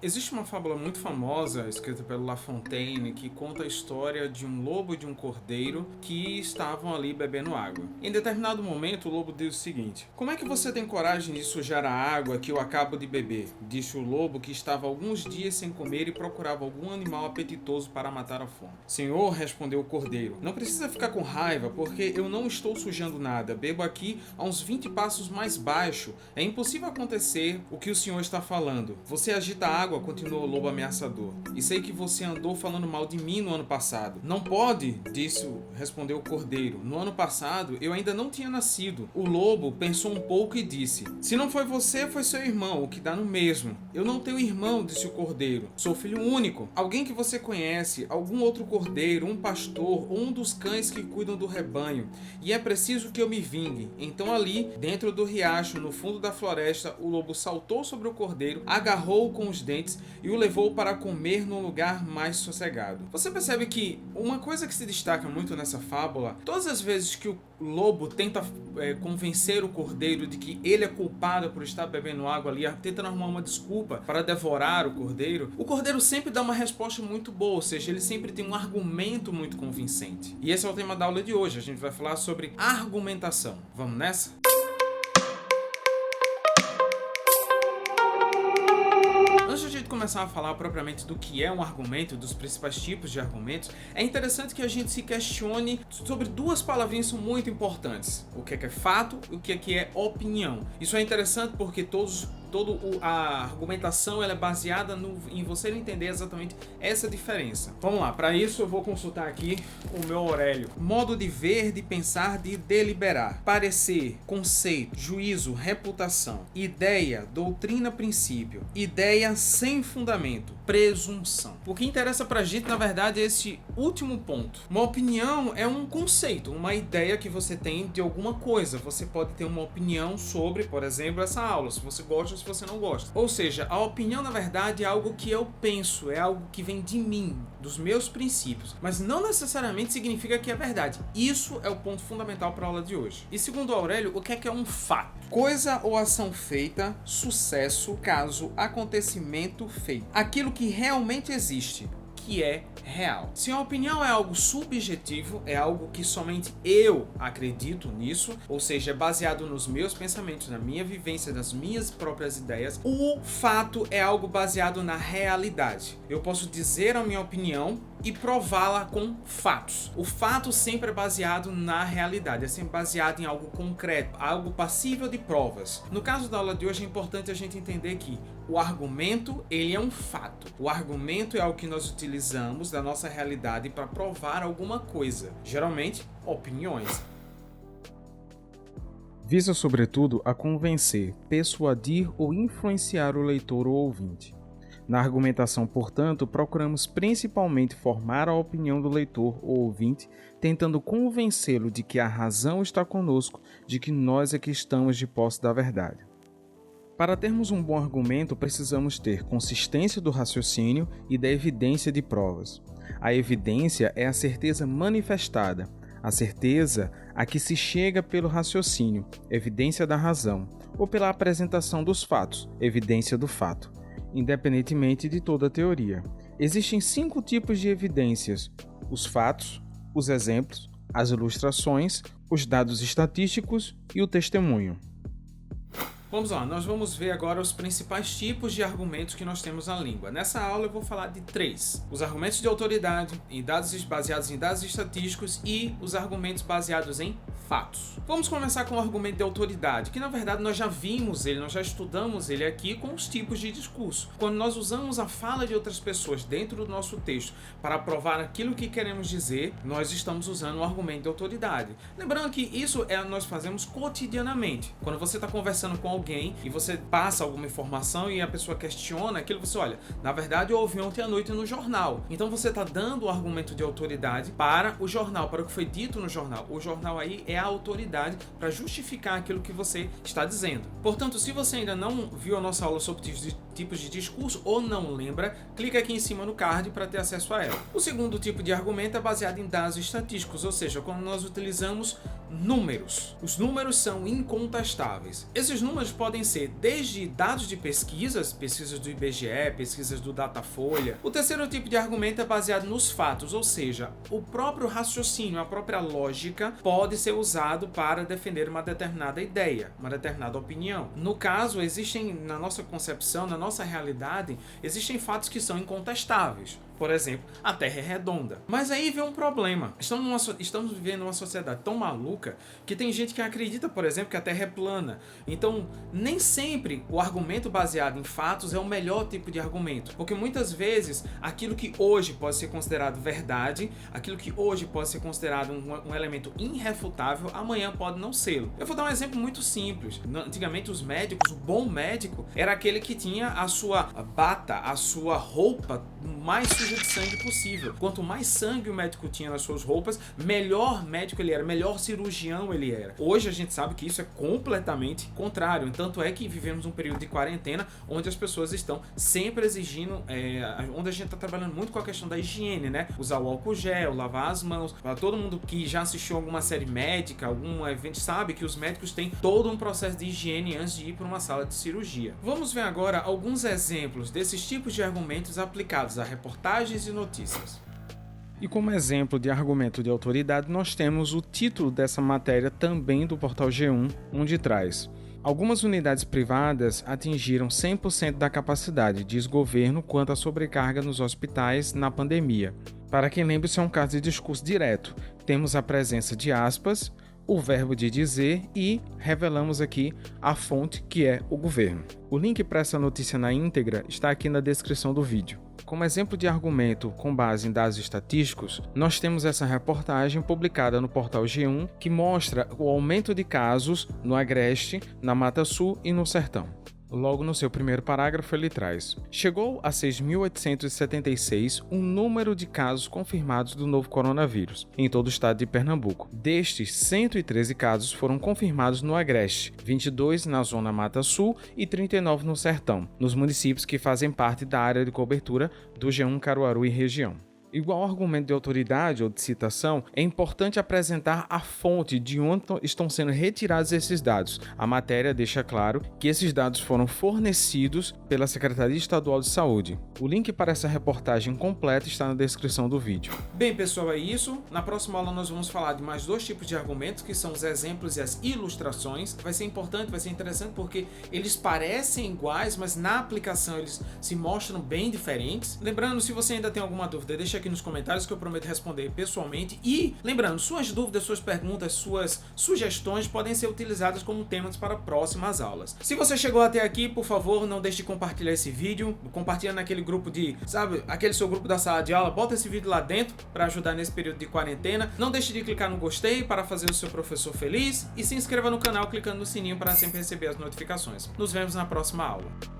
Existe uma fábula muito famosa, escrita pelo La Fontaine, que conta a história de um lobo e de um cordeiro que estavam ali bebendo água. Em determinado momento, o lobo diz o seguinte: "Como é que você tem coragem de sujar a água que eu acabo de beber?", disse o lobo, que estava alguns dias sem comer e procurava algum animal apetitoso para matar a fome. "Senhor", respondeu o cordeiro, "não precisa ficar com raiva, porque eu não estou sujando nada. Bebo aqui a uns 20 passos mais baixo. É impossível acontecer o que o senhor está falando. Você agita a água", continuou o lobo ameaçador, "e sei que você andou falando mal de mim no ano passado." "Não pode", respondeu o cordeiro. "No ano passado eu ainda não tinha nascido." O lobo pensou um pouco e disse: "Se não foi você, foi seu irmão, o que dá no mesmo." "Eu não tenho irmão", disse o cordeiro. "Sou filho único. Alguém que você conhece, algum outro cordeiro, um pastor ou um dos cães que cuidam do rebanho, e é preciso que eu me vingue." Então ali, dentro do riacho, no fundo da floresta, o lobo saltou sobre o cordeiro, agarrou-o com os dentes e o levou para comer num lugar mais sossegado. Você percebe que uma coisa que se destaca muito nessa fábula, todas as vezes que o lobo tenta convencer o cordeiro de que ele é culpado por estar bebendo água ali, tenta arrumar uma desculpa para devorar o cordeiro sempre dá uma resposta muito boa, ou seja, ele sempre tem um argumento muito convincente. E esse é o tema da aula de hoje, a gente vai falar sobre argumentação. Vamos nessa? Antes de a gente começar a falar propriamente do que é um argumento, dos principais tipos de argumentos, é interessante que a gente se questione sobre duas palavrinhas que são muito importantes: o que é fato e o que é opinião. Isso é interessante porque a argumentação ela é baseada em você entender exatamente essa diferença. Vamos lá, para isso eu vou consultar aqui o meu Aurélio. Modo de ver, de pensar, de deliberar. Parecer, conceito, juízo, reputação. Ideia, doutrina, princípio. Ideia sem fundamento, presunção. O que interessa pra gente, na verdade, é esse último ponto. Uma opinião é um conceito, uma ideia que você tem de alguma coisa. Você pode ter uma opinião sobre, por exemplo, essa aula, se você gosta, se você não gosta. Ou seja, a opinião, na verdade, é algo que eu penso, é algo que vem de mim, dos meus princípios, mas não necessariamente significa que é verdade. Isso é o ponto fundamental para a aula de hoje. E segundo Aurélio, o que é um fato? Coisa ou ação feita, sucesso, caso, acontecimento feito. Aquilo que realmente existe, que é real. Se a opinião é algo subjetivo, é algo que somente eu acredito nisso, ou seja, é baseado nos meus pensamentos, na minha vivência, nas minhas próprias ideias, o fato é algo baseado na realidade. Eu posso dizer a minha opinião e prová-la com fatos. O fato sempre é baseado na realidade, é sempre baseado em algo concreto, algo passível de provas. No caso da aula de hoje é importante a gente entender que o argumento, ele é um fato. O argumento é algo que nós utilizamos da nossa realidade para provar alguma coisa, geralmente opiniões. Visa sobretudo a convencer, persuadir ou influenciar o leitor ou ouvinte. Na argumentação, portanto, procuramos principalmente formar a opinião do leitor ou ouvinte, tentando convencê-lo de que a razão está conosco, de que nós é que estamos de posse da verdade. Para termos um bom argumento, precisamos ter consistência do raciocínio e da evidência de provas. A evidência é a certeza manifestada, a certeza a que se chega pelo raciocínio, evidência da razão, ou pela apresentação dos fatos, evidência do fato. Independentemente de toda a teoria. Existem 5 tipos de evidências: os fatos, os exemplos, as ilustrações, os dados estatísticos e o testemunho. Vamos lá, nós vamos ver agora os principais tipos de argumentos que nós temos na língua. Nessa aula eu vou falar de 3. Os argumentos de autoridade, baseados em dados estatísticos, e os argumentos baseados em fatos. Vamos começar com o argumento de autoridade, que na verdade nós já vimos ele, nós já estudamos ele aqui com os tipos de discurso. Quando nós usamos a fala de outras pessoas dentro do nosso texto para provar aquilo que queremos dizer, nós estamos usando o argumento de autoridade. Lembrando que isso nós fazemos cotidianamente. Quando você está conversando com alguém e você passa alguma informação e a pessoa questiona aquilo, você olha, na verdade eu ouvi ontem à noite no jornal. Então você está dando o argumento de autoridade para o jornal, para o que foi dito no jornal. O jornal aí é a autoridade para justificar aquilo que você está dizendo. Portanto, se você ainda não viu a nossa aula sobre tipos de discurso ou não lembra, clica aqui em cima no card para ter acesso a ela. O segundo tipo de argumento é baseado em dados estatísticos, ou seja, quando nós utilizamos números. Os números são incontestáveis. Esses números podem ser desde dados de pesquisas do IBGE, pesquisas do Datafolha. O terceiro tipo de argumento é baseado nos fatos, ou seja, o próprio raciocínio, a própria lógica pode ser usado para defender uma determinada ideia, uma determinada opinião. No caso, existem, na nossa concepção, na nossa realidade, existem fatos que são incontestáveis. Por exemplo, a Terra é redonda. Mas aí vem um problema. Estamos vivendo uma sociedade tão maluca que tem gente que acredita, por exemplo, que a Terra é plana. Então, nem sempre o argumento baseado em fatos é o melhor tipo de argumento. Porque muitas vezes, aquilo que hoje pode ser considerado verdade, aquilo que hoje pode ser considerado um elemento irrefutável, amanhã pode não ser. Eu vou dar um exemplo muito simples. Antigamente, os médicos, o bom médico, era aquele que tinha a sua bata, a sua roupa mais suja de sangue possível. Quanto mais sangue o médico tinha nas suas roupas, melhor médico ele era, melhor cirurgião ele era. Hoje a gente sabe que isso é completamente contrário. Tanto é que vivemos um período de quarentena onde as pessoas estão sempre exigindo, onde a gente está trabalhando muito com a questão da higiene, né? Usar o álcool gel, lavar as mãos. Para todo mundo que já assistiu alguma série médica, algum evento, sabe que os médicos têm todo um processo de higiene antes de ir para uma sala de cirurgia. Vamos ver agora alguns exemplos desses tipos de argumentos aplicados a reportagens e notícias. E como exemplo de argumento de autoridade, nós temos o título dessa matéria também do portal G1, onde traz: algumas unidades privadas atingiram 100% da capacidade, diz governo, quanto à sobrecarga nos hospitais na pandemia. Para quem lembra, isso é um caso de discurso direto. Temos a presença de aspas, o verbo de dizer e revelamos aqui a fonte, que é o governo. O link para essa notícia na íntegra está aqui na descrição do vídeo. Como exemplo de argumento com base em dados estatísticos, nós temos essa reportagem publicada no portal G1 que mostra o aumento de casos no Agreste, na Mata Sul e no Sertão. Logo no seu primeiro parágrafo ele traz: chegou a 6.876 o número de casos confirmados do novo coronavírus em todo o estado de Pernambuco. Destes, 113 casos foram confirmados no Agreste, 22 na zona Mata Sul e 39 no Sertão, nos municípios que fazem parte da área de cobertura do G1 Caruaru e região. Igual argumento de autoridade ou de citação, é importante apresentar a fonte de onde estão sendo retirados esses dados. A matéria deixa claro que esses dados foram fornecidos pela Secretaria Estadual de Saúde. O link para essa reportagem completa está na descrição do vídeo. Bem, pessoal, é isso. Na próxima aula nós vamos falar de mais dois tipos de argumentos, que são os exemplos e as ilustrações. Vai ser importante, vai ser interessante, porque eles parecem iguais, mas na aplicação eles se mostram bem diferentes. Lembrando, se você ainda tem alguma dúvida, deixa aqui nos comentários que eu prometo responder pessoalmente. E lembrando, suas dúvidas, suas perguntas, suas sugestões podem ser utilizadas como temas para próximas aulas. Se você chegou até aqui, por favor, não deixe de compartilhar esse vídeo. Compartilha naquele grupo de, sabe, aquele seu grupo da sala de aula. Bota esse vídeo lá dentro para ajudar nesse período de quarentena. Não deixe de clicar no gostei para fazer o seu professor feliz. E se inscreva no canal clicando no sininho para sempre receber as notificações. Nos vemos na próxima aula.